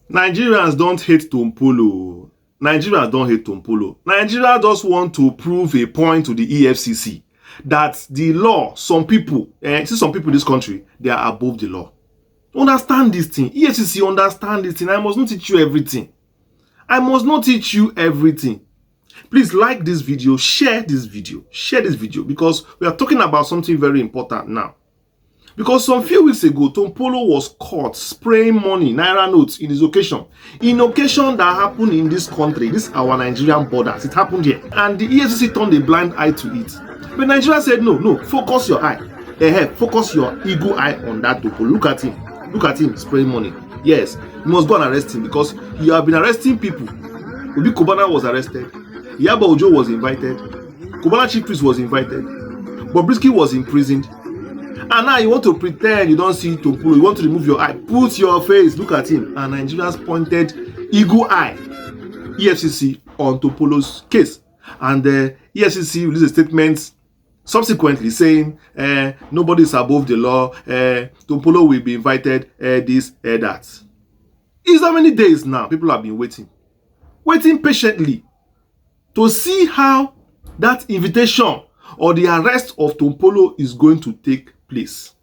Nigerians don't hate Tompolo. Nigerians don't hate Tompolo. Nigeria just want to prove a point to the Efcc that the law, some people, see some people in this country, they are above the law. Understand this thing. Efcc, understand this thing. I must not teach you everything. I must not teach you everything. Please like this video, share this video, because we are talking about something very important now. Because some few weeks ago, Tompolo was caught spraying money, naira notes, in his occasion. In occasion that happened in this country, this our Nigerian borders, it happened here. And the EFCC turned a blind eye to it. But Nigeria said, no, focus your eye. Focus your eagle eye on that Tompolo. Look at him spraying money. Yes, you must go and arrest him because you have been arresting people. Obi Kubana was arrested. Yaba Ojo was invited. Kubana Chief Priest was invited. Bobrisky was imprisoned. And now you want to pretend you don't see Tompolo. You want to remove your eye. Put your face. Look at him. And Nigerians pointed eagle eye, EFCC, on Tompolo's case. And the EFCC released a statement subsequently saying nobody is above the law. Tompolo will be invited. This, that. It's how many days now people have been waiting patiently to see how that invitation or the arrest of Tompolo is going to take place.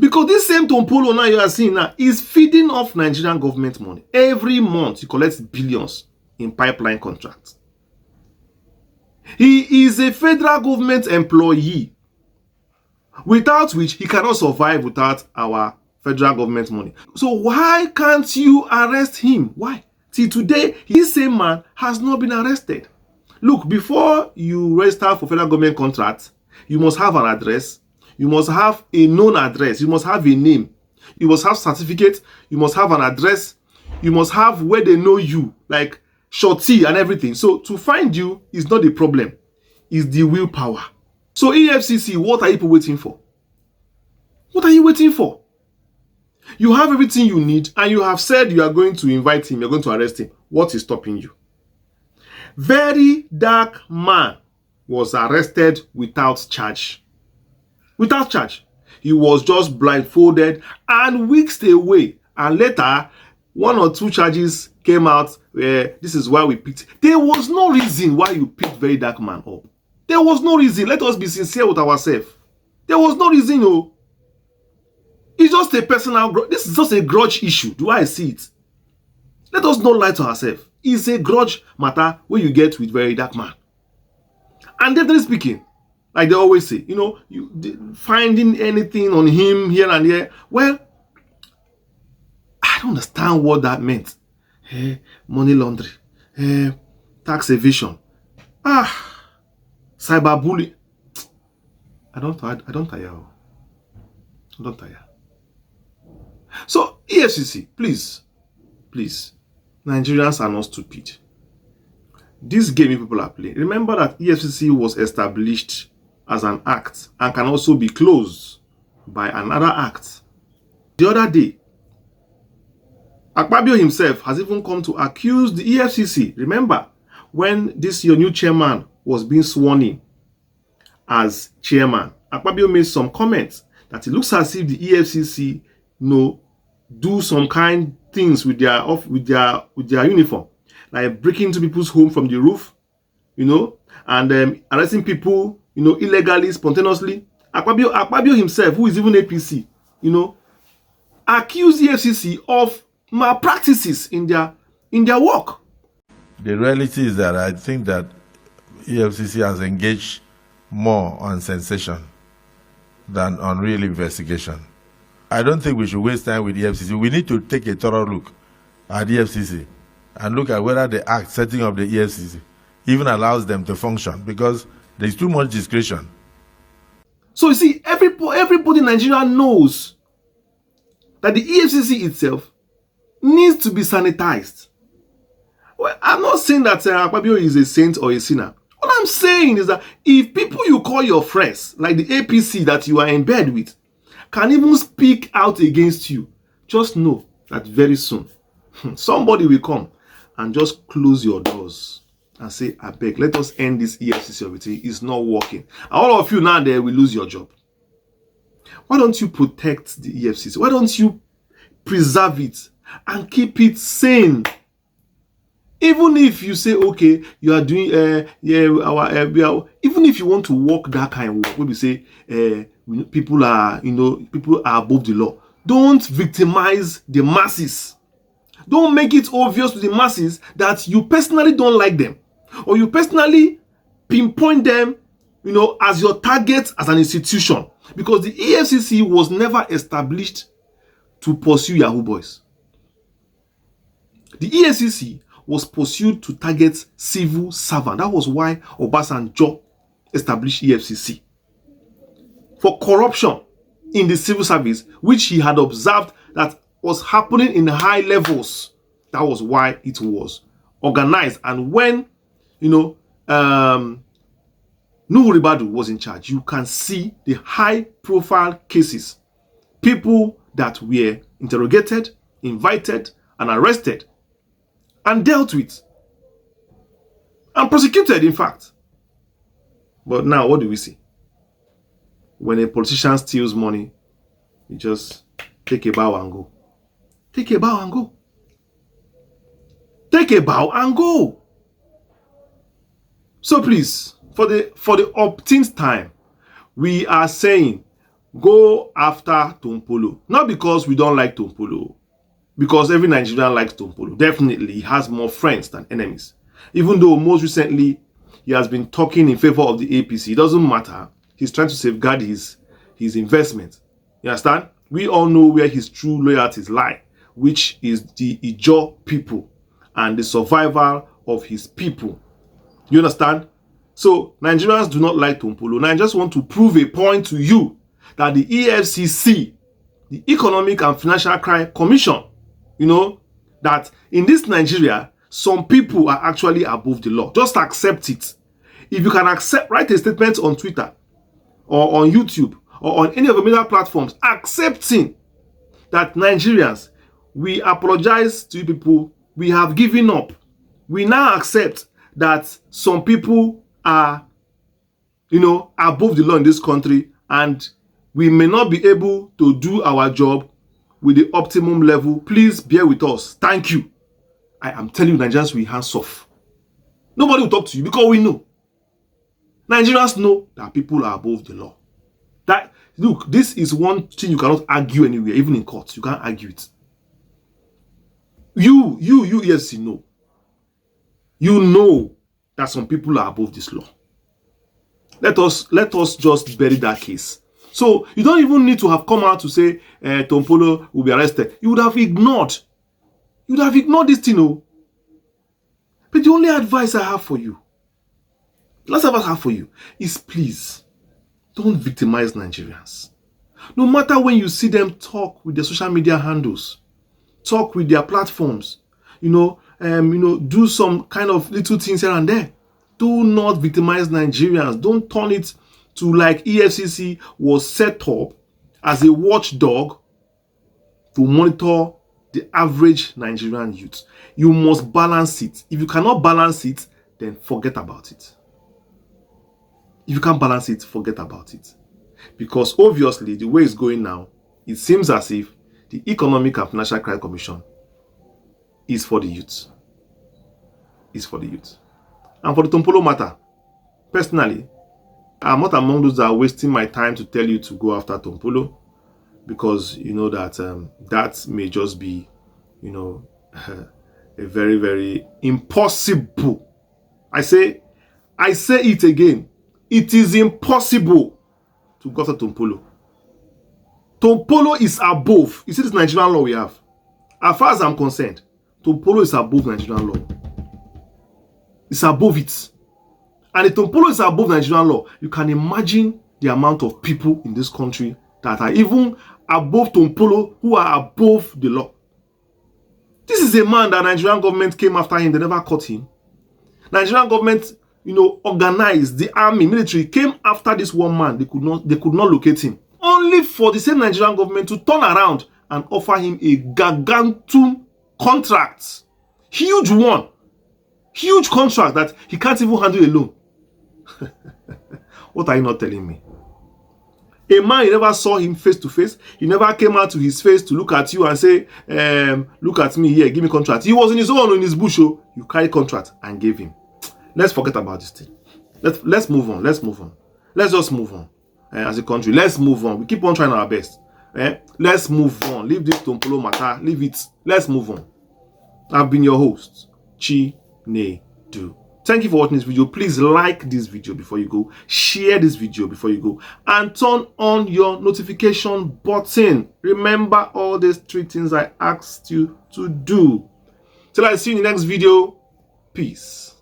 Because this same Tompolo now you are seeing now is feeding off Nigerian government money. Every month he collects billions in pipeline contracts. He is a federal government employee, without which he cannot survive without our federal government money. So why can't you arrest him? Why? Till today, this same man has not been arrested. Look, before you register for federal government contracts, you must have an address. You must have a known address. You must have a name. You must have certificate. You must have an address. You must have where they know you, like shorty and everything. So to find you is not the problem. It's the willpower. So EFCC, what are you waiting for? What are you waiting for? You have everything you need and you have said you are going to invite him. You're going to arrest him. What is stopping you? Very dark man was arrested without charge. Without charge. He was just blindfolded and whisked away. And later, 1 or 2 charges came out. This is why we picked. There was no reason why you picked very dark man up. There was no reason. Let us be sincere with ourselves. There was no reason, no. It's just a personal grudge. This is just a grudge issue. Do I see it? Let us not lie to ourselves. It's a grudge matter where you get with very dark man. And definitely speaking, like they always say, you finding anything on him here and there. Well, I don't understand what that meant. Money laundering, tax evasion, cyberbullying. I don't tire. So EFCC, please, Nigerians are not stupid. This game people are playing. Remember that EFCC was established as an act and can also be closed by another act. The other day, Akpabio himself has even come to accuse the EFCC. Remember, when your new chairman was being sworn in as chairman, Akpabio made some comments that it looks as if the EFCC do some kind things with their uniform, like breaking into people's home from the roof, and arresting people, illegally, spontaneously. Akpabio himself, who is even APC, accused the EFCC of malpractices in their work. The reality is that I think that EFCC has engaged more on sensation than on real investigation. I don't think we should waste time with EFCC. We need to take a thorough look at EFCC and look at whether the act setting up the EFCC even allows them to function, because there's too much discretion. So you see, everybody in Nigeria knows that the EFCC itself needs to be sanitized. Well, I'm not saying that Akpabio is a saint or a sinner. What I'm saying is that if people you call your friends, like the APC that you are in bed with, can even speak out against you, just know that very soon somebody will come and just close your doors and say, I beg, let us end this EFCC everything. It's not working. And all of you now there will lose your job. Why don't you protect the EFCC? Why don't you preserve it and keep it sane. Even if you say, okay, you are doing, even if you want to walk that kind of walk, maybe say, people are above the law. Don't victimize the masses. Don't make it obvious to the masses that you personally don't like them, or you personally pinpoint them, as your target as an institution, because the EFCC was never established to pursue Yahoo boys. The EFCC was pursued to target civil servants. That was why Obasanjo established EFCC, for corruption in the civil service, which he had observed that was happening in high levels. That was why it was organized. And when Nuhu Ribadu was in charge, you can see the high profile cases, people that were interrogated, invited, and arrested, and dealt with, and prosecuted, in fact. But now, what do we see? When a politician steals money, you just take a bow and go. Take a bow and go. Take a bow and go. So please, for the umpteenth time, we are saying, go after Tompolo. Not because we don't like Tompolo, because every Nigerian likes Tompolo. Definitely, he has more friends than enemies. Even though most recently, he has been talking in favor of the APC. It doesn't matter. He's trying to safeguard his investment. You understand? We all know where his true loyalties lie, which is the Ijaw people and the survival of his people. You understand? So, Nigerians do not like Tompolo. Now, I just want to prove a point to you that the EFCC, the Economic and Financial Crime Commission, that in this Nigeria, some people are actually above the law. Just accept it. If you can write a statement on Twitter or on YouTube or on any of the media platforms accepting that Nigerians, we apologize to you people, we have given up. We now accept that some people are, above the law in this country, and we may not be able to do our job with the optimum level. Please bear with us. Thank you. I am telling you, Nigerians, we hands off. Nobody will talk to you because we know. Nigerians know that people are above the law. Look, this is one thing you cannot argue anywhere, even in court. You can't argue it. You EFCC know. You know that some people are above this law. Let us just bury that case. So you don't even need to have come out to say Tompolo will be arrested. You would have ignored. You would have ignored this thing, But the only advice I have for you, last advice I have for you, is please don't victimize Nigerians. No matter when you see them talk with their social media handles, talk with their platforms, do some kind of little things here and there. Do not victimize Nigerians. Don't turn it to like EFCC was set up as a watchdog to monitor the average Nigerian youth. You must balance it. If you cannot balance it, then forget about it. If you can't balance it, forget about it. Because obviously, the way it's going now, it seems as if the Economic and Financial Crime Commission is for the youth. Is for the youth. And for the Tompolo matter, personally, I'm not among those that are wasting my time to tell you to go after Tompolo, because you know that that may just be, a very, very impossible. I say it again. It is impossible to go after Tompolo. Tompolo is above. You see this Nigerian law we have. As far as I'm concerned, Tompolo is above Nigerian law. It's above it. And if Tompolo is above Nigerian law, you can imagine the amount of people in this country that are even above Tompolo, who are above the law. This is a man that Nigerian government came after him. They never caught him. Nigerian government, organized the army, military, came after this one man. They could not locate him. Only for the same Nigerian government to turn around and offer him a gargantuan contract. Huge one. Huge contract that he can't even handle alone. What are you not telling me? A man, you never saw him face to face. You never came out to his face to look at you and say, look at me here, give me contract. He was in his own, in his bush. Oh, you carry contract and gave him. Let's forget about this thing. Let's move on. Let's move on. Let's just move on. As a country, let's move on. We keep on trying our best. Let's move on. Leave this Tompolo matter. Leave it. Let's move on. I've been your host, Chinedu. Thank you for watching this video. Please like this video before you go. Share this video before you go. And turn on your notification button. Remember all these 3 things I asked you to do. Till I see you in the next video. Peace.